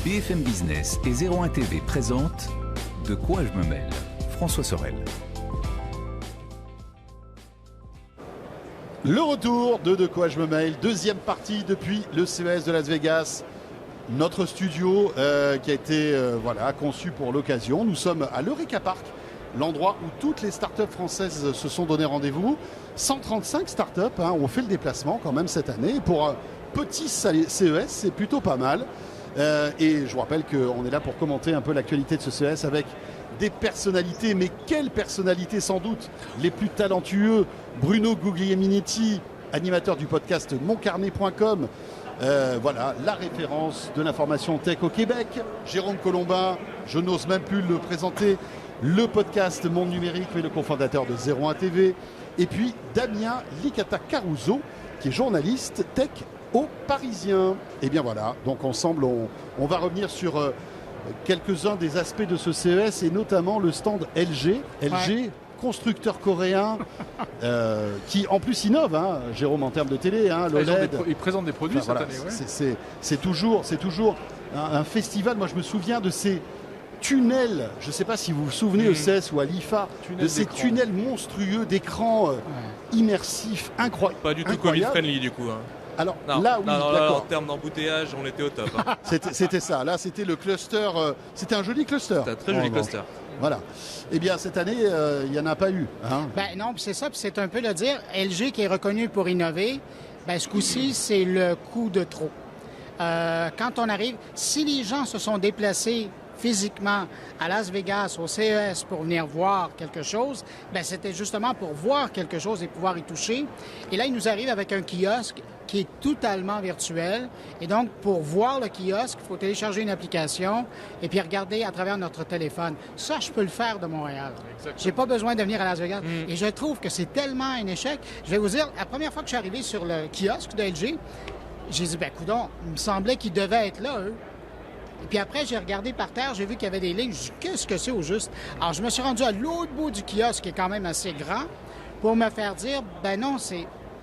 BFM Business et 01 TV présentent De quoi je me mêle ? François Sorel. Le retour de quoi je me mêle, deuxième partie depuis le CES de Las Vegas. Notre studio qui a été conçu pour l'occasion. Nous sommes à l'Eureka Park, l'endroit où toutes les startups françaises se sont donné rendez-vous. 135 startups ont fait le déplacement quand même cette année. Pour un petit CES, c'est plutôt pas mal. Et je vous rappelle qu'on est là pour commenter un peu l'actualité de ce CES avec des personnalités, mais quelles personnalités sans doute les plus talentueux. Bruno Guglielminetti, animateur du podcast moncarnet.com, la référence de l'information tech au Québec. Jérôme Colombin, je n'ose même plus le présenter, le podcast Monde Numérique, mais le cofondateur de 01 TV. Et puis Damien Licata Caruso, qui est journaliste tech au Parisien. Et bien voilà, donc ensemble on va revenir sur quelques-uns des aspects de ce CES et notamment le stand LG. LG, constructeur coréen qui en plus innove, Jérôme, en termes de télé, l'OLED. Ils présentent des produits cette année. Ouais. C'est toujours un festival. Moi je me souviens de ces tunnels, je ne sais pas si vous vous souvenez au CES ou à l'IFA, de ces tunnels monstrueux d'écran immersifs, incroyables. Pas du tout Covid-friendly du coup. Alors non, là, oui, d'accord. En termes d'embouteillage, on était au top. C'était ça. Là, c'était le cluster. C'était un joli cluster. C'était un très joli cluster. Voilà. Eh bien, cette année, il n'y en a pas eu. Non, c'est ça. Puis c'est un peu le dire. LG qui est reconnu pour innover, ce coup-ci, c'est le coup de trop. Quand on arrive, si les gens se sont déplacés physiquement à Las Vegas, au CES, pour venir voir quelque chose, c'était justement pour voir quelque chose et pouvoir y toucher. Et là, il nous arrive avec un kiosque qui est totalement virtuel. Et donc, pour voir le kiosque, il faut télécharger une application et puis regarder à travers notre téléphone. Ça, je peux le faire de Montréal. J'ai pas besoin de venir à Las Vegas. Et je trouve que c'est tellement un échec. Je vais vous dire, la première fois que je suis arrivé sur le kiosque de LG, j'ai dit, coudonc, il me semblait qu'ils devaient être là, eux. Et puis après, j'ai regardé par terre, j'ai vu qu'il y avait des lignes. Je dis, qu'est-ce que c'est au juste? Alors, je me suis rendu à l'autre bout du kiosque, qui est quand même assez grand, pour me faire dire, non,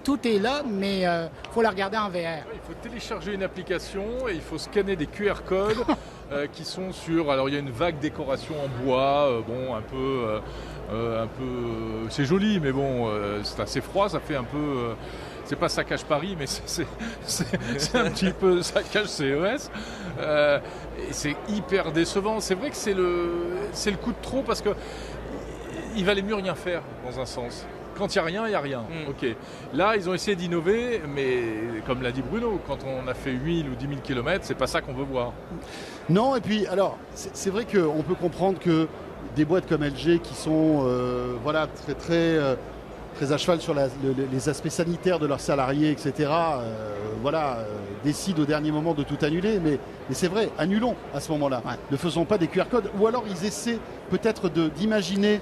tout est là, mais il faut le regarder en VR. Il faut télécharger une application et il faut scanner des QR codes qui sont sur... Alors, il y a une vague décoration en bois, un peu... c'est joli, mais bon, c'est assez froid, ça fait un peu... c'est pas Saccage Paris, mais c'est un petit peu Saccage CES. Et c'est hyper décevant. C'est vrai que c'est le coup de trop parce que il valait mieux rien faire dans un sens. Quand il n'y a rien, il n'y a rien. Ok. Là, ils ont essayé d'innover, mais comme l'a dit Bruno, quand on a fait 8 000 ou 10 000 km, c'est pas ça qu'on veut voir. Non, et puis, alors, c'est vrai qu'on peut comprendre que des boîtes comme LG qui sont très à cheval sur les aspects sanitaires de leurs salariés, etc., décident au dernier moment de tout annuler. Mais c'est vrai, annulons à ce moment-là. Ouais. Ne faisons pas des QR codes. Ou alors ils essaient peut-être d'imaginer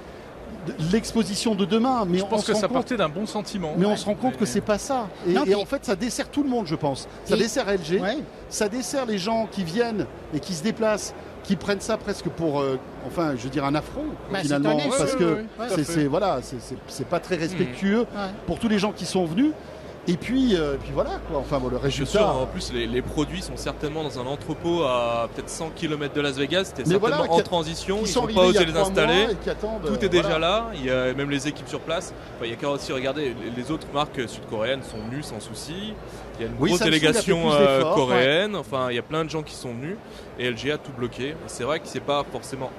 l'exposition de demain. Mais je pense que ça partait d'un bon sentiment. Mais on se rend compte que c'est pas ça. Et en fait, ça dessert tout le monde, je pense. Ça dessert LG, ça dessert les gens qui viennent et qui se déplacent, qui prennent ça presque pour, un affront, finalement, parce que c'est pas très respectueux pour tous les gens qui sont venus. Et puis voilà, quoi. Le résultat... Sûr, en plus, les produits sont certainement dans un entrepôt à peut-être 100 km de Las Vegas. C'était certainement en transition. Ils n'ont pas osé les installer. Tout est déjà là. Il y a même les équipes sur place. Il y a qu'à aussi regarder. Les autres marques sud-coréennes sont venues sans souci. Il y a une grosse délégation coréenne. Il y a plein de gens qui sont venus. Et LG a tout bloqué. C'est vrai que c'est pas forcément...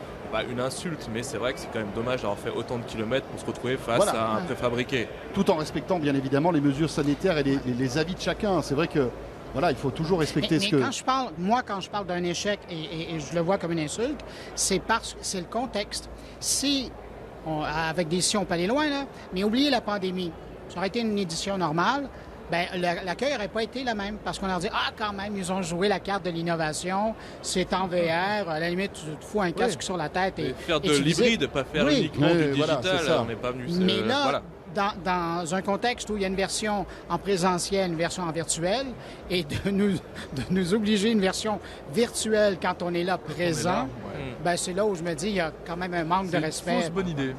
une insulte, mais c'est vrai que c'est quand même dommage d'avoir fait autant de kilomètres pour se retrouver face à un préfabriqué. Tout en respectant bien évidemment les mesures sanitaires et les avis de chacun. C'est vrai que il faut toujours respecter ce que... Quand je parle d'un échec, et je le vois comme une insulte, c'est le contexte. Avec des si on peut aller loin, là, mais oubliez la pandémie. Ça aurait été une édition normale. L'accueil n'aurait pas été le même parce qu'on leur dit quand même, ils ont joué la carte de l'innovation, c'est en VR, à la limite, tu te fous un casque sur la tête et faire de l'hybride, pas faire uniquement du digital, on n'est pas venu... Mais là, dans un contexte où il y a une version en présentiel, une version en virtuel, et de nous obliger une version virtuelle quand on est là présent, c'est là où je me dis il y a quand même un manque de respect. C'est une fausse bonne idée.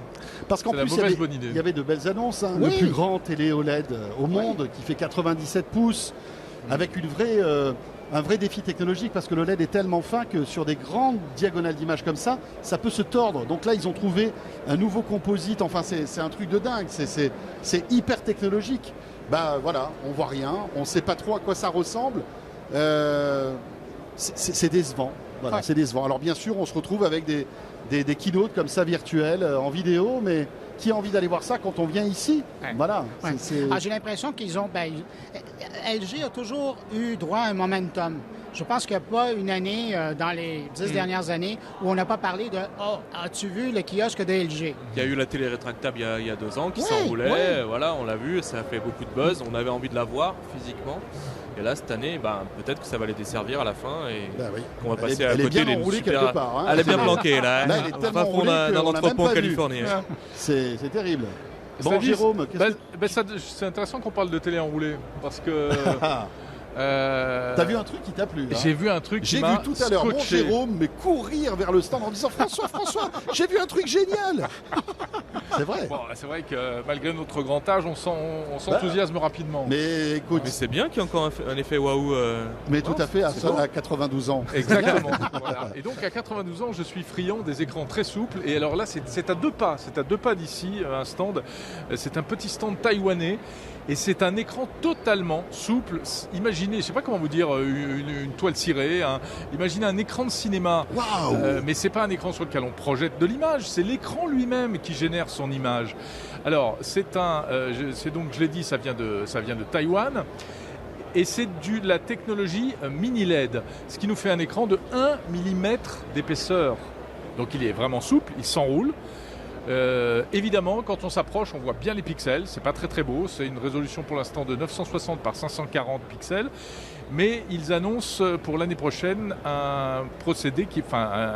Parce qu'en plus, il y avait de belles annonces. Le plus grand télé OLED au monde qui fait 97 pouces, avec une vraie un vrai défi technologique parce que le LED est tellement fin que sur des grandes diagonales d'image comme ça peut se tordre. Donc là, ils ont trouvé un nouveau composite. Enfin, c'est un truc de dingue. C'est hyper technologique. Bah voilà, on voit rien, on ne sait pas trop à quoi ça ressemble. C'est décevant. Voilà, ouais. C'est décevant. Alors bien sûr, on se retrouve avec des keynotes comme ça virtuelles en vidéo, mais qui a envie d'aller voir ça quand on vient ici? Ouais. Voilà. Ouais. J'ai l'impression qu'ils ont... LG a toujours eu droit à un momentum. Je pense qu'il n'y a pas une année dans les 10 dernières années où on n'a pas parlé de « Oh, as-tu vu le kiosque de LG ?» Il y a eu la télé rétractable il y a 2 ans qui s'enroulait. Voilà, on l'a vu, ça a fait beaucoup de buzz. On avait envie de la voir physiquement. Et là, cette année, peut-être que ça va les desservir à la fin et qu'on va passer à côté des super... quelque part. Hein. Elle est bien planquée là. Là, elle est tellement roulée d'un entrepôt californien. C'est terrible. Bon, Jérôme, c'est intéressant qu'on parle de télé enroulée parce que... T'as vu un truc qui t'a plu? J'ai vu un truc qui m'a scotché. J'ai vu tout à l'heure mon Jérôme courir vers le stand en disant François, j'ai vu un truc génial. C'est vrai. Bon, c'est vrai que malgré notre grand âge, on s'enthousiasme rapidement. Mais écoute, c'est bien qu'il y ait encore un effet waouh. Mais tout à fait à 92 ans. Exactement. Voilà. Et donc à 92 ans, je suis friand des écrans très souples. Et alors là, c'est à 2 pas. C'est à 2 pas d'ici, un stand. C'est un petit stand taïwanais. Et c'est un écran totalement souple. Imaginez, je ne sais pas comment vous dire, une toile cirée. Imaginez un écran de cinéma. Wow. Mais ce n'est pas un écran sur lequel on projette de l'image. C'est l'écran lui-même qui génère son image. Alors, donc, je l'ai dit, ça vient de Taïwan. Et c'est de la technologie mini LED. Ce qui nous fait un écran de 1 mm d'épaisseur. Donc, il est vraiment souple, il s'enroule. Évidemment, quand on s'approche, on voit bien les pixels. C'est pas très très beau. C'est une résolution pour l'instant de 960 par 540 pixels. Mais ils annoncent pour l'année prochaine un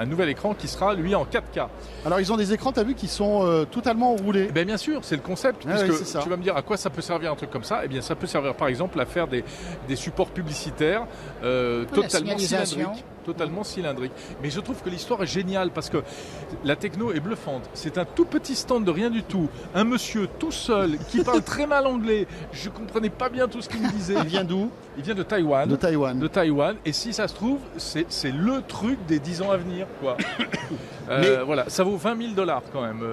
nouvel écran qui sera lui en 4K. Alors ils ont des écrans, tu as vu, qui sont totalement enroulés. Bien sûr, c'est le concept. Puisque tu vas me dire à quoi ça peut servir un truc comme ça. Eh bien, ça peut servir par exemple à faire des supports publicitaires totalement cylindriques. Mais je trouve que l'histoire est géniale parce que la techno est bluffante. C'est un tout petit stand de rien du tout. Un monsieur tout seul qui parle très mal anglais. Je comprenais pas bien tout ce qu'il me disait. Il vient d'où? Il vient de Taïwan. De Taïwan. Et si ça se trouve, c'est le truc des 10 ans à venir, quoi. Voilà, ça vaut $20 000 quand même.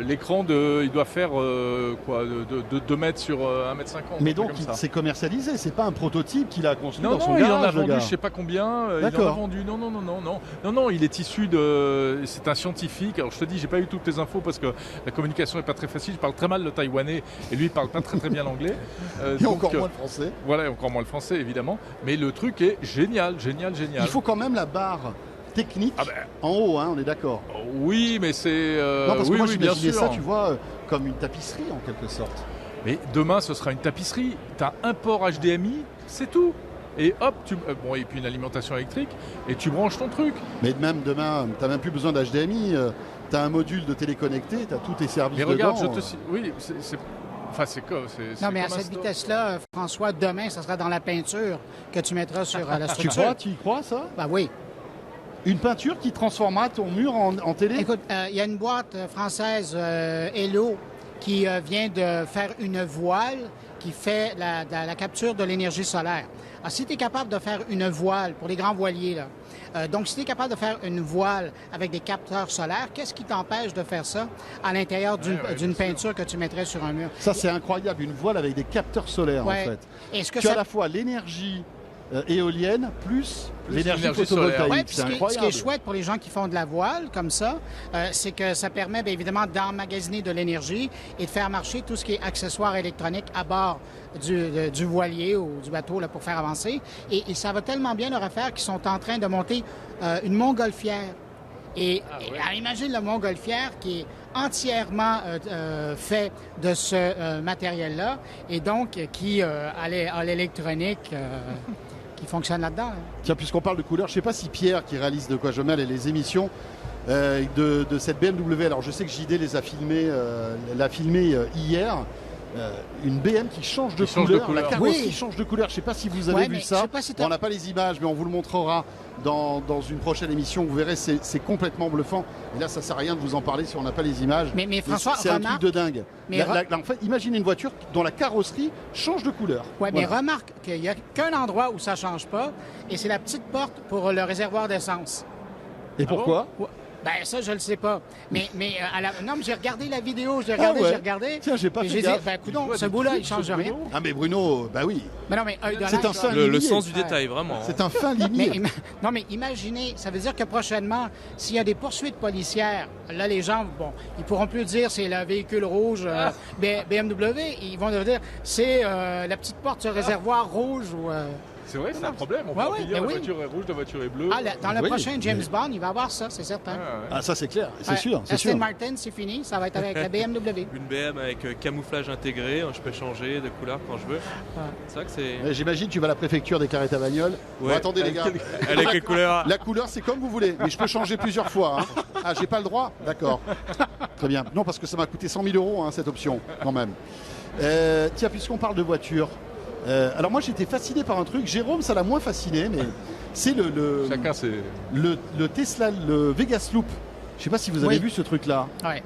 L'écran il doit faire de 2 mètres sur 1,50 m. Mais donc c'est commercialisé, c'est pas un prototype qu'il a construit dans son garage. Non, il en a vendu, je sais pas combien. Il en a vendu. Non, il est issu de. C'est un scientifique. Alors je te dis, j'ai pas eu toutes les infos parce que la communication est pas très facile. Je parle très mal le taïwanais et lui il parle pas très très bien l'anglais. Et encore moins le français. Voilà, encore moins le français évidemment. Mais le truc est génial. Il faut quand même la barre technique en haut, hein, on est d'accord. Oui, mais c'est. Non, parce que moi j'imaginais ça, tu vois, comme une tapisserie en quelque sorte. Mais demain, ce sera une tapisserie. Tu as un port HDMI, c'est tout. Et hop, et puis une alimentation électrique, et tu branches ton truc. Mais même demain, tu n'as même plus besoin d'HDMI. Tu as un module de téléconnecté, tu as tous tes services dedans. Mais regarde, oui, c'est non, mais à cette vitesse-là, François, demain, ça sera dans la peinture que tu mettras sur la structure. Tu y crois, ça? Oui. Une peinture qui transformera ton mur en télé? Écoute, il y a une boîte française, Hello, qui vient de faire une voile qui fait la capture de l'énergie solaire. Alors, si tu es capable de faire une voile pour les grands voiliers, là, donc si tu es capable de faire une voile avec des capteurs solaires, qu'est-ce qui t'empêche de faire ça à l'intérieur d'une peinture que tu mettrais sur un mur? Ça, c'est incroyable, une voile avec des capteurs solaires, en fait. Tu as à la fois l'énergie éolienne plus l'énergie photovoltaïque. Ouais, c'est incroyable. Ce qui est chouette pour les gens qui font de la voile comme ça, c'est que ça permet bien évidemment d'emmagasiner de l'énergie et de faire marcher tout ce qui est accessoires électroniques à bord du voilier ou du bateau là, pour faire avancer. Et ça va tellement bien leur affaire qu'ils sont en train de monter une montgolfière. Et imagine le montgolfière qui est entièrement fait de ce matériel-là et donc qui a l'électronique qui fonctionne là-dedans. Tiens, puisqu'on parle de couleurs, je ne sais pas si Pierre, qui réalise De quoi je mêle et les émissions de cette BMW, alors je sais que JD l'a filmé hier, une BM qui change de couleur, la carrosserie qui change de couleur. Je ne sais pas si vous avez vu ça. On n'a pas les images, mais on vous le montrera dans une prochaine émission. Vous verrez, c'est complètement bluffant. Et là, ça sert à rien de vous en parler si on n'a pas les images. Mais François, c'est un truc de dingue. En fait, imaginez une voiture dont la carrosserie change de couleur. Oui, mais remarque qu'il n'y a qu'un endroit où ça ne change pas, et c'est la petite porte pour le réservoir d'essence. Et pourquoi? Ben ça, je le sais pas. Mais non, mais j'ai regardé la vidéo, j'ai regardé. Tiens, j'ai pas fait dit, gaffe. Coudonc, ce bout-là, il change rien. Ah mais Bruno, bah oui. Mais non, mais c'est un fin le sens du détail, vraiment. C'est un fin limier. Non, mais imaginez, ça veut dire que prochainement, s'il y a des poursuites policières, là, les gens, ils pourront plus dire c'est le véhicule rouge BMW, ils vont dire c'est la petite porte sur réservoir rouge ou... C'est vrai, c'est un problème. On peut dire la voiture est rouge, la voiture est bleue. Dans le prochain James Bond, il va avoir ça, c'est certain. Ah, ça c'est clair, c'est sûr. Aston Martin, c'est fini, ça va être avec la BMW. Une BM avec camouflage intégré, je peux changer de couleur quand je veux. C'est vrai que c'est... J'imagine tu vas à la préfecture déclarer ta bagnole. Ouais. Bon, attendez les gars. Elle est quelle couleur? La couleur c'est comme vous voulez, mais je peux changer plusieurs fois. Ah, j'ai pas le droit? D'accord. Très bien. Non, parce que ça m'a coûté 100 000 € cette option, quand même. Tiens, puisqu'on parle de voiture... alors moi j'étais fasciné par un truc, Jérôme ça l'a moins fasciné, mais c'est Chacun c'est... le Tesla, le Vegas Loop. Je sais pas si vous avez vu ce truc là. Ouais.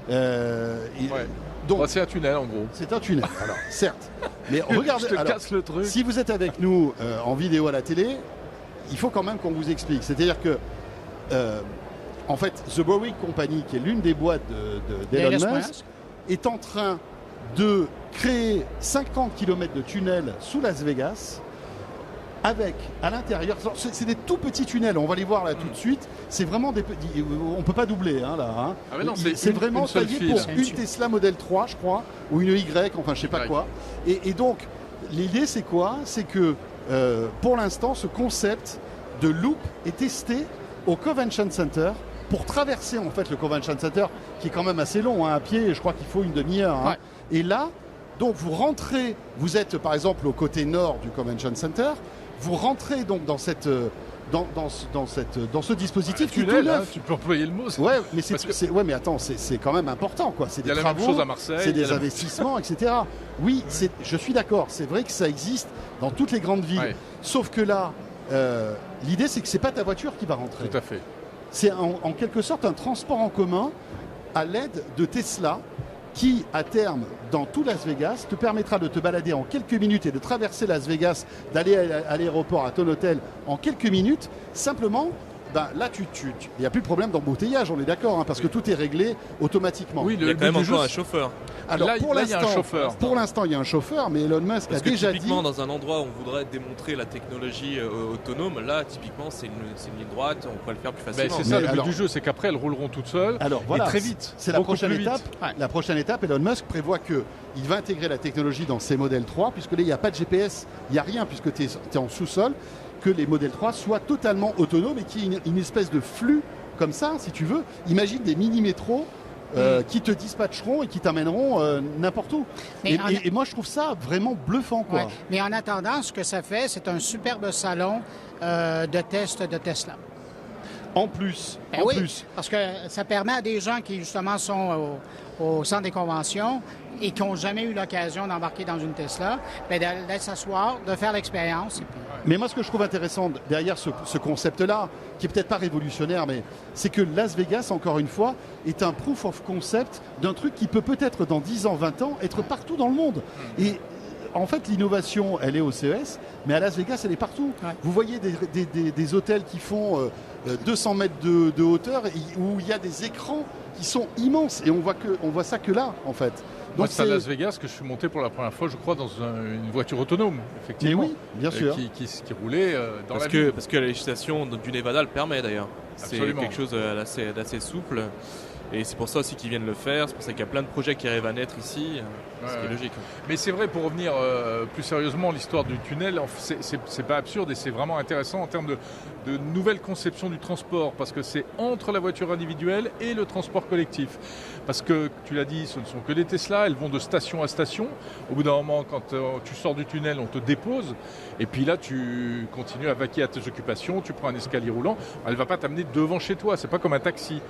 Donc c'est un tunnel en gros. C'est un tunnel, alors certes. Mais regardez, je te casse le truc. Si vous êtes avec nous en vidéo à la télé, il faut quand même qu'on vous explique. C'est-à-dire que en fait The Boring Company, qui est l'une des boîtes d'Elon Musk, est en train de créer 50 km de tunnels sous Las Vegas avec à l'intérieur, c'est des tout petits tunnels, on va les voir là tout de suite, c'est vraiment des petits, on peut pas doubler là. Ah non, c'est vraiment taillé pour une Tesla Model 3 je crois, ou une Y, enfin je sais pas quoi. Et donc l'idée c'est quoi? C'est que pour l'instant ce concept de loop est testé au Convention Center pour traverser en fait le Convention Center qui est quand même assez long à pied, je crois qu'il faut une demi-heure. Et là, donc vous rentrez, vous êtes par exemple au côté nord du Convention Center, vous rentrez donc dans ce dispositif qui est tout neuf. Tu peux employer le mot. Ouais, mais mais attends, c'est quand même important quoi. C'est des travaux, même chose à Marseille, c'est des investissements, etc. Oui, je suis d'accord. C'est vrai que ça existe dans toutes les grandes villes. Ouais. Sauf que là, l'idée c'est que c'est pas ta voiture qui va rentrer. Tout à fait. C'est en quelque sorte un transport en commun à l'aide de Tesla, qui, à terme, dans tout Las Vegas, te permettra de te balader en quelques minutes et de traverser Las Vegas, d'aller à l'aéroport, à ton hôtel en quelques minutes, simplement. Là, il n'y a plus de problème d'embouteillage, on est d'accord, parce que tout est réglé automatiquement. Oui, il y a quand même encore un chauffeur. Alors, là, il y a un chauffeur. Pour l'instant, il y a un chauffeur, mais Elon Musk a déjà dit... typiquement, dans un endroit où on voudrait démontrer la technologie autonome, là, typiquement, c'est une ligne droite, on pourrait le faire plus facilement. C'est ça, le but du jeu, c'est qu'après, elles rouleront toutes seules, et très vite. C'est la prochaine étape. La prochaine étape, Elon Musk prévoit qu'il va intégrer la technologie dans ses modèles 3, puisque là, il n'y a pas de GPS, il n'y a rien, puisque tu es en sous-sol, que les modèles 3 soient totalement autonomes et qu'il y ait une espèce de flux comme ça, si tu veux. Imagine des mini-métros qui te dispatcheront et qui t'amèneront n'importe où. Et moi, je trouve ça vraiment bluffant, quoi. Ouais. Mais en attendant, ce que ça fait, c'est un superbe salon de test de Tesla. En plus, parce que ça permet à des gens qui, justement, sont au centre des conventions et qui n'ont jamais eu l'occasion d'embarquer dans une Tesla, d'aller s'asseoir, de faire l'expérience. Mais moi, ce que je trouve intéressant derrière ce concept-là, qui est peut-être pas révolutionnaire, mais c'est que Las Vegas, encore une fois, est un proof of concept d'un truc qui peut peut-être dans 10 ans, 20 ans, être partout dans le monde. Et en fait, l'innovation, elle est au CES, mais à Las Vegas, elle est partout. Ouais. Vous voyez des hôtels qui font 200 mètres de hauteur, où il y a des écrans qui sont immenses, et on voit ça que là, en fait. Donc c'est à Las Vegas que je suis monté pour la première fois, je crois, dans une voiture autonome, effectivement. Mais oui, bien sûr. Qui roulait dans la ville. Parce que la législation du Nevada le permet d'ailleurs. C'est quelque chose d'assez souple. Et c'est pour ça aussi qu'ils viennent le faire, c'est pour ça qu'il y a plein de projets qui arrivent à naître ici, ce qui est logique. Mais c'est vrai, pour revenir plus sérieusement, l'histoire du tunnel, c'est pas absurde et c'est vraiment intéressant en termes de nouvelle conception du transport, parce que c'est entre la voiture individuelle et le transport collectif. Parce que, tu l'as dit, ce ne sont que des Tesla, elles vont de station à station. Au bout d'un moment, quand tu sors du tunnel, on te dépose, et puis là, tu continues à vaquer à tes occupations, tu prends un escalier roulant, elle ne va pas t'amener devant chez toi, c'est pas comme un taxi.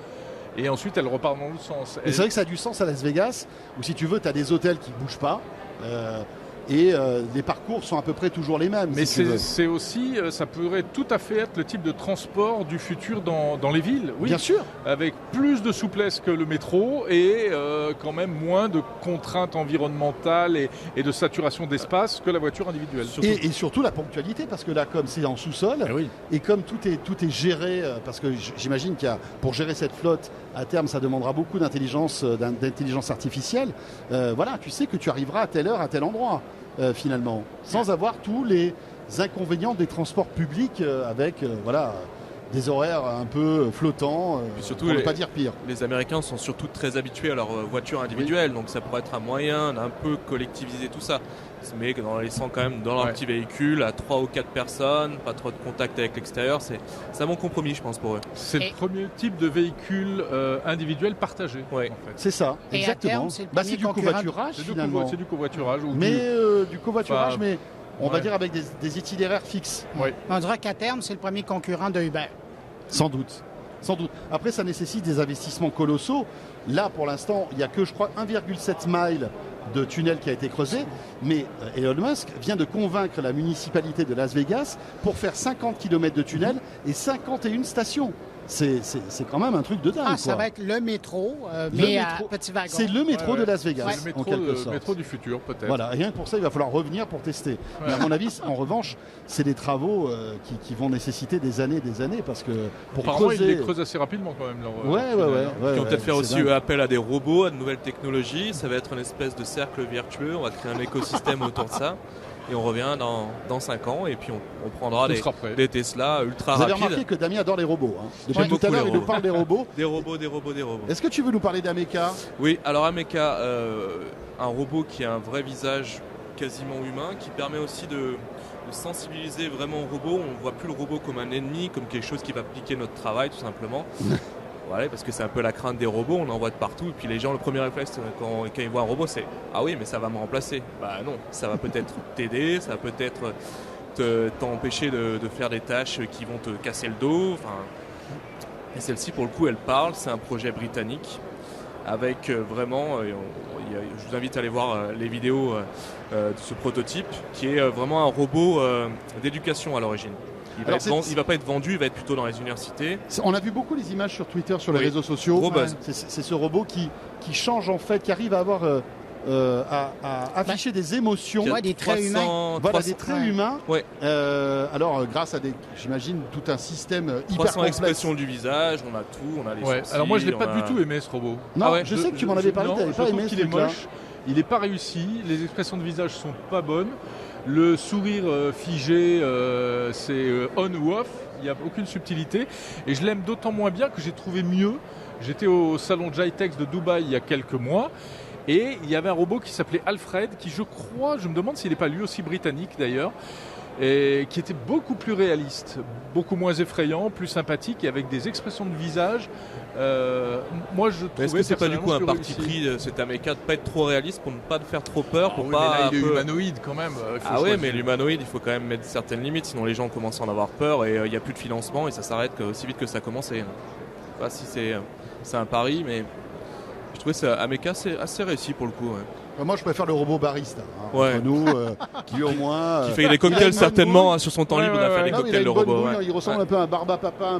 Et ensuite, elle repart dans l'autre sens. Et c'est vrai que ça a du sens à Las Vegas, où si tu veux, tu as des hôtels qui ne bougent pas. Et les parcours sont à peu près toujours les mêmes. Mais c'est aussi, ça pourrait tout à fait être le type de transport du futur dans les villes. Oui, bien sûr. Avec plus de souplesse que le métro et quand même moins de contraintes environnementales et de saturation d'espace que la voiture individuelle. Et surtout la ponctualité, parce que là, comme c'est en sous-sol, et comme tout est géré, parce que j'imagine pour gérer cette flotte, à terme, ça demandera beaucoup d'intelligence artificielle. Voilà, tu sais que tu arriveras à telle heure, à tel endroit. Finalement, sans avoir tous les inconvénients des transports publics avec des horaires un peu flottants, surtout pour ne pas dire pire. Les Américains sont surtout très habitués à leur voiture individuelle, donc ça pourrait être un moyen d'un peu collectiviser tout ça. Mais en les laissant quand même dans leur petit véhicule à 3 ou 4 personnes, pas trop de contact avec l'extérieur, c'est un bon compromis, je pense, pour eux. C'est le premier type de véhicule individuel partagé. En fait. C'est ça, et exactement. C'est du covoiturage, finalement. C'est du covoiturage. Du covoiturage, mais on va dire avec des itinéraires fixes. On dira qu'à terme, c'est le premier concurrent de Uber. Sans doute. Après, ça nécessite des investissements colossaux. Là, pour l'instant, il n'y a que, je crois, 1,7 miles de tunnel qui a été creusé. Mais Elon Musk vient de convaincre la municipalité de Las Vegas pour faire 50 km de tunnel et 51 stations. C'est quand même un truc de dingue. Ça va être le métro, mais à petit wagon. C'est le métro de Las Vegas, en quelque sorte. Le métro du futur, peut-être. Voilà, rien que pour ça, il va falloir revenir pour tester. Mais à mon avis, en revanche, c'est des travaux qui vont nécessiter des années, parce que pour creuser... ils les creusent assez rapidement quand même. Ils vont peut-être faire aussi appel à des robots, à de nouvelles technologies. Ça va être une espèce de cercle vertueux. On va créer un écosystème autour de ça. Et on revient dans 5 ans et puis on prendra des Tesla ultra rapides. Vous avez remarqué que Damien adore les robots. Depuis tout à l'heure, il nous parle des robots. Des robots. Est-ce que tu veux nous parler d'Ameca ? Oui, alors Ameca, un robot qui a un vrai visage quasiment humain, qui permet aussi de sensibiliser vraiment au robot. On ne voit plus le robot comme un ennemi, comme quelque chose qui va piquer notre travail tout simplement. Voilà, parce que c'est un peu la crainte des robots, on en voit de partout. Et puis les gens, le premier réflexe quand ils voient un robot, c'est « Ah oui, mais ça va me remplacer ». Bah non, ça va peut-être t'aider, ça va peut-être t'empêcher de faire des tâches qui vont te casser le dos. Et celle-ci, pour le coup, elle parle. C'est un projet britannique avec vraiment... je vous invite à aller voir les vidéos de ce prototype qui est vraiment un robot d'éducation à l'origine. Il va pas être vendu, il va être plutôt dans les universités. On a vu beaucoup les images sur Twitter, sur les réseaux sociaux. C'est ce robot qui change en fait, qui arrive à avoir à afficher des émotions, des traits humains. Voilà, des traits humains. Alors grâce à j'imagine tout un système hyper complexe. 300 expressions du visage, on a tout, on a les sourcils. Alors moi je l'ai pas du tout aimé ce robot. Non, je sais que tu m'en avais parlé, tu n'avais pas aimé. Il est moche, il n'est pas réussi, les expressions de visage sont pas bonnes. Le sourire figé, c'est on ou off, il n'y a aucune subtilité. Et je l'aime d'autant moins bien que j'ai trouvé mieux. J'étais au salon Jitex de Dubaï il y a quelques mois. Et il y avait un robot qui s'appelait Alfred, qui je me demande s'il n'est pas lui aussi britannique d'ailleurs, et qui était beaucoup plus réaliste, beaucoup moins effrayant, plus sympathique et avec des expressions de visage. Moi je trouvais. Est-ce que c'est pas du coup un parti pris de cet Ameca de pas être trop réaliste pour ne pas faire trop peur, pour pas. Il est humanoïde quand même. Mais l'humanoïde, il faut quand même mettre certaines limites, sinon les gens commencent à en avoir peur et il n'y a plus de financement et ça s'arrête aussi vite que ça a commencé. Je sais pas si c'est un pari, mais je trouvais que Ameca c'est assez réussi pour le coup. Moi, je préfère le robot barista. Entre nous, qui au moins... qui fait des cocktails certainement sur son temps libre. On a fait des cocktails de robot. Il ressemble un peu à un barba-papa,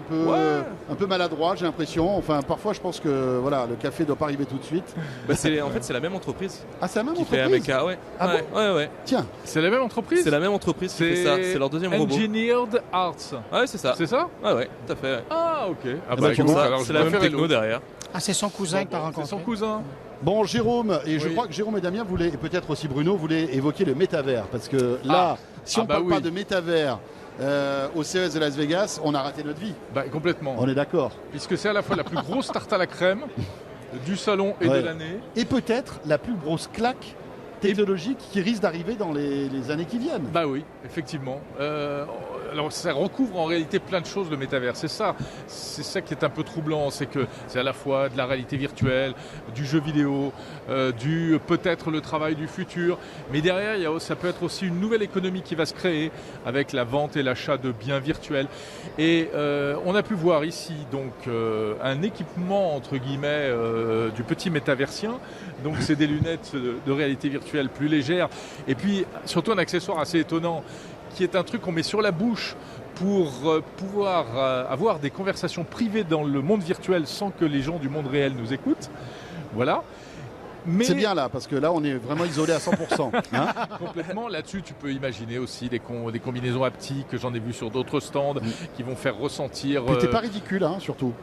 un peu maladroit, j'ai l'impression. Enfin, parfois, je pense que le café ne doit pas arriver tout de suite. En fait, c'est la même entreprise. Ah, c'est la même entreprise qui fait Ameca, ouais. Tiens. C'est la même entreprise ? C'est la même entreprise qui fait ça. C'est leur deuxième robot. Engineered Arts. Ouais, c'est ça. C'est ça ? Ouais, tout à fait. Ah, ok. C'est la même techno derrière. Ah, c'est son cousin que tu as rencontré. C'est son cousin. Bon, Jérôme, et je crois que Jérôme et Damien voulaient, et peut-être aussi Bruno, voulaient évoquer le métavers. Parce que là, si on ne parle pas de métavers au CES de Las Vegas, on a raté notre vie. Complètement. On est d'accord. Puisque c'est à la fois la plus grosse tarte à la crème du salon et de l'année. Et peut-être la plus grosse claque technologique qui risque d'arriver dans les années qui viennent. Oui, effectivement. alors ça recouvre en réalité plein de choses, le métavers. C'est ça qui est un peu troublant, c'est que c'est à la fois de la réalité virtuelle, du jeu vidéo, peut-être le travail du futur, mais derrière ça peut être aussi une nouvelle économie qui va se créer avec la vente et l'achat de biens virtuels. Et on a pu voir ici donc un équipement entre guillemets du petit métaversien. Donc c'est des lunettes de réalité virtuelle plus légères et puis surtout un accessoire assez étonnant qui est un truc qu'on met sur la bouche pour pouvoir avoir des conversations privées dans le monde virtuel sans que les gens du monde réel nous écoutent. Voilà. Mais c'est bien là, parce que là on est vraiment isolé à 100%. Hein. Complètement, là-dessus tu peux imaginer aussi des combinaisons haptiques, que j'en ai vu sur d'autres stands, qui vont faire ressentir... Puis t'es pas ridicule, hein, surtout.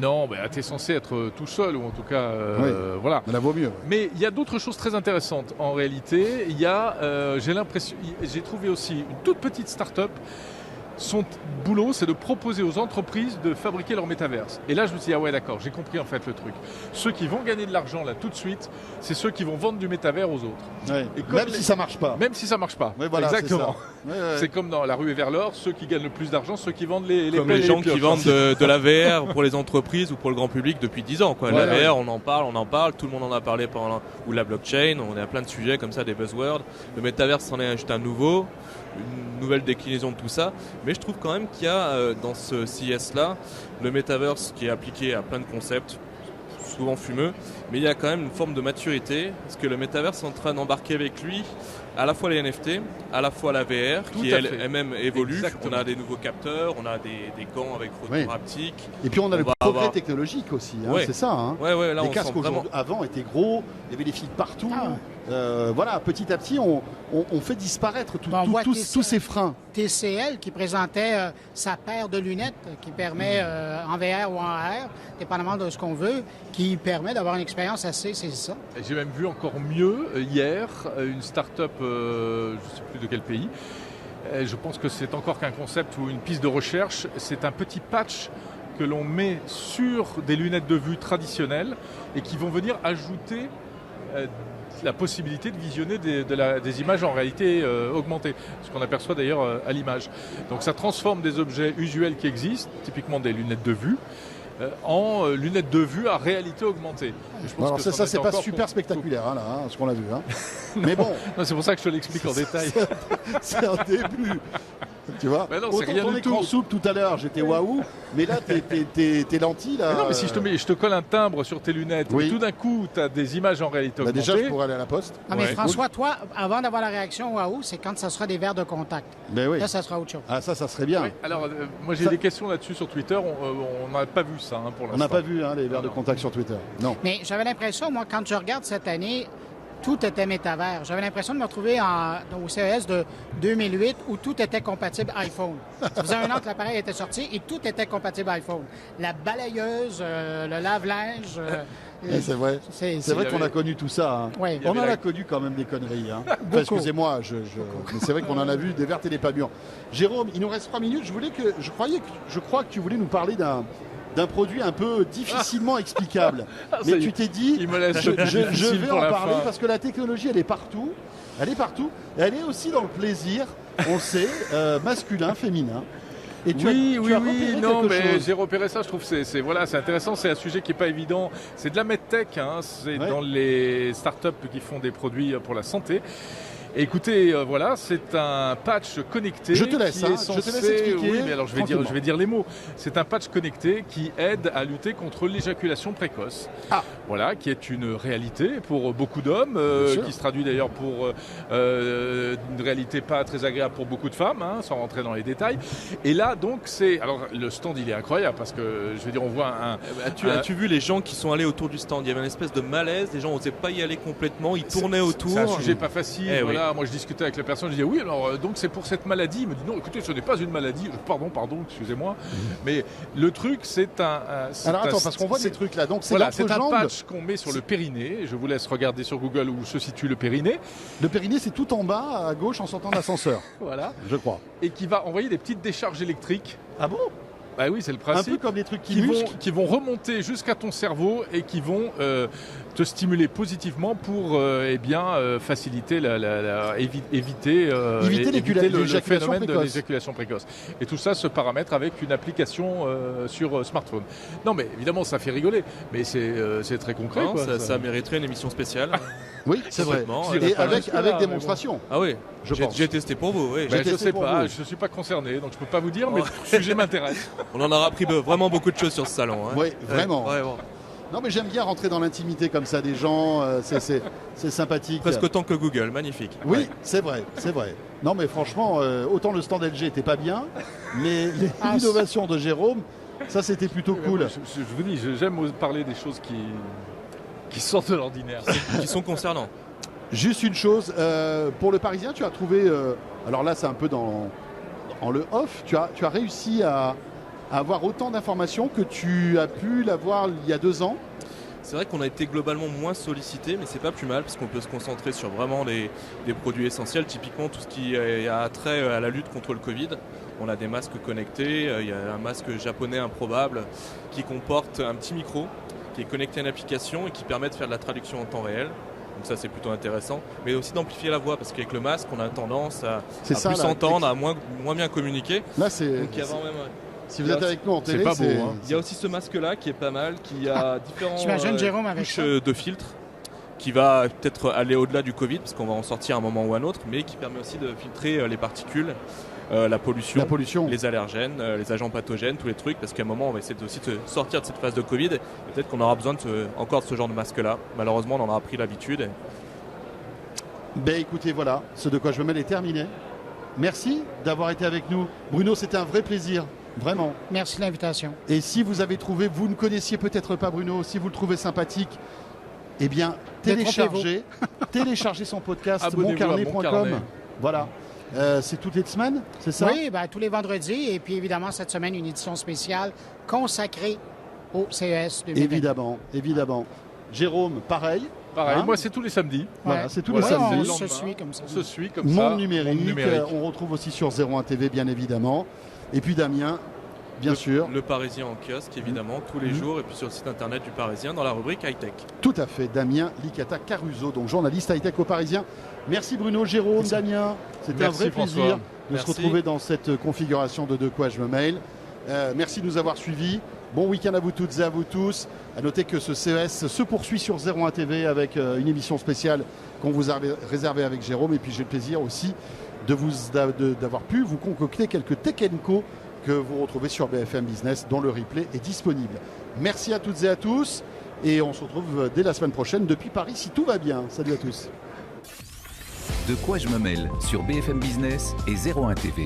Non, t'es censé être tout seul, ou en tout cas, voilà. Mais là vaut mieux. Mais il y a d'autres choses très intéressantes en réalité. Il y a, j'ai trouvé aussi une toute petite start-up. Son boulot, c'est de proposer aux entreprises de fabriquer leur métaverse. Et là, je me suis dit, ah ouais, d'accord, j'ai compris en fait le truc. Ceux qui vont gagner de l'argent là tout de suite, c'est ceux qui vont vendre du métavers aux autres. Ouais. Même si ça marche pas. Même si ça marche pas. Ouais, voilà, exactement. C'est, c'est comme dans La Rue est vers l'or, ceux qui gagnent le plus d'argent, ceux qui vendent les comme les gens qui vendent de la VR pour les entreprises ou pour le grand public depuis 10 ans. Quoi. La VR, on en parle, tout le monde en a parlé ou la blockchain, on a plein de sujets comme ça, des buzzwords. Le métavers, c'en est juste un nouveau. Une nouvelle déclinaison de tout ça, mais je trouve quand même qu'il y a dans ce CES là le metaverse qui est appliqué à plein de concepts souvent fumeux, mais il y a quand même une forme de maturité parce que le metaverse est en train d'embarquer avec lui à la fois les NFT, à la fois la VR tout qui elle-même évolue. Exactement. On a des nouveaux capteurs, on a des gants avec photo haptique. Et puis on a le progrès technologique aussi, hein, c'est ça. Hein. Là, les casques avant étaient gros, il y avait des fils partout. Voilà, petit à petit, on fait disparaître tous ces freins. TCL qui présentait sa paire de lunettes qui permet, en VR ou en AR, dépendamment de ce qu'on veut, qui permet d'avoir une expérience assez saisissante. J'ai même vu encore mieux hier une start-up, je ne sais plus de quel pays. Je pense que c'est encore qu'un concept ou une piste de recherche. C'est un petit patch que l'on met sur des lunettes de vue traditionnelles et qui vont venir ajouter la possibilité de visionner des images en réalité augmentée, ce qu'on aperçoit d'ailleurs à l'image. Donc ça transforme des objets usuels qui existent, typiquement des lunettes de vue, en lunettes de vue à réalité augmentée. Je pense que ça c'est pas super spectaculaire là, ce qu'on a vu. Hein. Mais bon, non, c'est pour ça que je te l'explique en détail. C'est un début. Tu vois, non, autant c'est rien ton du écran tout. souple tout à l'heure, j'étais waouh, mais là tes lentilles là. Mais non, mais si je te colle un timbre sur tes lunettes, et tout d'un coup tu as des images en réalité augmentée. Déjà je pourrais aller à la poste. Non mais François, toi, avant d'avoir la réaction waouh, c'est quand ça sera des verres de contact. Mais oui. Là, ça sera autre chose. Ah ça serait bien. Oui. Alors moi j'ai des questions là-dessus sur Twitter, on n'a pas vu ça pour l'instant. On n'a pas vu les verres de contact sur Twitter. Non. Mais j'avais l'impression, moi, quand je regarde cette année, tout était métavers. J'avais l'impression de me retrouver au CES de 2008 où tout était compatible iPhone. Ça faisait un an que l'appareil était sorti et tout était compatible iPhone. La balayeuse, le lave-linge. C'est vrai. C'est vrai qu'on a connu tout ça. Hein. Ouais. On en a connu quand même des conneries. Hein. Enfin, excusez-moi, mais c'est vrai qu'on en a vu des vertes et des pas mûres. Jérôme, il nous reste 3 minutes. Je crois que tu voulais nous parler d'un produit un peu difficilement explicable. Mais tu t'es dit, je vais en parler parce que la technologie, elle est partout. Elle est partout. Et elle est aussi dans le plaisir, on le sait, masculin, féminin. Et j'ai repéré ça, je trouve que c'est intéressant, c'est un sujet qui n'est pas évident. C'est de la medtech, c'est dans les startups qui font des produits pour la santé. Et écoutez, c'est un patch connecté. Je te laisse expliquer. Oui, mais alors je vais dire les mots. C'est un patch connecté qui aide à lutter contre l'éjaculation précoce. Voilà, qui est une réalité pour beaucoup d'hommes, qui se traduit d'ailleurs pour une réalité pas très agréable pour beaucoup de femmes, sans rentrer dans les détails. Et là, donc, alors le stand, il est incroyable parce que je veux dire, on voit As-tu vu les gens qui sont allés autour du stand? Il y avait une espèce de malaise, les gens n'osaient pas y aller complètement, ils tournaient autour. C'est un sujet pas facile. Voilà. Moi je discutais avec la personne, je disais oui alors donc c'est pour cette maladie, il me dit non écoutez ce n'est pas une maladie, pardon excusez-moi, mais le truc c'est alors attends parce qu'on voit des trucs là, donc c'est c'est un patch qu'on met sur le périnée, je vous laisse regarder sur Google où se situe le périnée. Le périnée c'est tout en bas à gauche en sortant d'ascenseur. Voilà. Je crois. Et qui va envoyer des petites décharges électriques. Ah bon? Bah oui, c'est le principe. Un peu comme des trucs qui vont remonter jusqu'à ton cerveau et qui vont te stimuler positivement pour faciliter éviter le phénomène de l'éjaculation précoce. Et tout ça se paramètre avec une application sur smartphone. Non, mais évidemment, ça fait rigoler, mais c'est très concret. Non, quoi, ça mériterait une émission spéciale. Oui, c'est vrai. Et avec démonstration. Bon. Ah oui, j'ai testé pour vous. Oui. Je ne sais pas, je ne suis pas concerné, donc je ne peux pas vous dire, mais le sujet m'intéresse. On en aura appris vraiment beaucoup de choses sur ce salon. Hein. Oui, vraiment. Non, mais j'aime bien rentrer dans l'intimité comme ça des gens, c'est sympathique. Presque autant que Google, magnifique. Oui, c'est vrai. Non, mais franchement, autant le stand LG n'était pas bien, mais l'innovation de Jérôme, ça c'était plutôt cool. Je vous dis, j'aime parler des choses qui sortent de l'ordinaire. Qui sont concernants. Juste une chose, pour le Parisien, tu as trouvé, alors là c'est un peu dans le off, tu as réussi à avoir autant d'informations que tu as pu l'avoir il y a 2 ans. C'est vrai qu'on a été globalement moins sollicité, mais c'est pas plus mal parce qu'on peut se concentrer sur vraiment des produits essentiels, typiquement tout ce qui a trait à la lutte contre le Covid. On a des masques connectés, il y a un masque japonais improbable qui comporte un petit micro qui est connecté à une application et qui permet de faire de la traduction en temps réel. Donc ça c'est plutôt intéressant, mais aussi d'amplifier la voix parce qu'avec le masque on a tendance à plus s'entendre, à moins bien communiquer. Là c'est... Donc, il y a vraiment, si vous êtes avec nous en télé, c'est pas beau. Hein. Il y a aussi ce masque-là qui est pas mal, qui a différentes couches de filtres, qui va peut-être aller au-delà du Covid, parce qu'on va en sortir à un moment ou à un autre, mais qui permet aussi de filtrer les particules, la pollution, les allergènes, les agents pathogènes, tous les trucs, parce qu'à un moment on va essayer aussi de sortir de cette phase de Covid, et peut-être qu'on aura besoin encore de ce genre de masque-là. Malheureusement on en aura pris l'habitude. Ben écoutez, voilà, ce de quoi je me mêle est terminé. Merci d'avoir été avec nous. Bruno, c'était un vrai plaisir. Vraiment. Merci de l'invitation. Et si vous avez trouvé, vous ne connaissiez peut-être pas Bruno, si vous le trouvez sympathique, eh bien, téléchargez son podcast moncarnet.com. Voilà. C'est toutes les semaines, c'est ça? Oui, tous les vendredis. Et puis évidemment, cette semaine, une édition spéciale consacrée au CES 2020. Évidemment. Jérôme, pareil. Pareil, moi c'est tous les samedis. Voilà, c'est tous les samedis. On se suit comme ça. Monde numérique. On retrouve aussi sur 01 TV, bien évidemment. Et puis Damien, bien sûr. Le Parisien en kiosque, évidemment, tous les jours. Et puis sur le site internet du Parisien, dans la rubrique high-tech. Tout à fait. Damien Licata-Caruso, donc journaliste high-tech au Parisien. Merci Bruno, Jérôme, Damien. C'était un vrai plaisir de se retrouver dans cette configuration de quoi je me mail. Merci de nous avoir suivis. Bon week-end à vous toutes et à vous tous. À noter que ce CES se poursuit sur 01 TV avec une émission spéciale qu'on vous a réservée avec Jérôme. Et puis j'ai le plaisir aussi d'avoir pu vous concocter quelques Tech & Co que vous retrouvez sur BFM Business, dont le replay est disponible. Merci à toutes et à tous. Et on se retrouve dès la semaine prochaine depuis Paris, si tout va bien. Salut à tous. De quoi je me mêle sur BFM Business et 01 TV.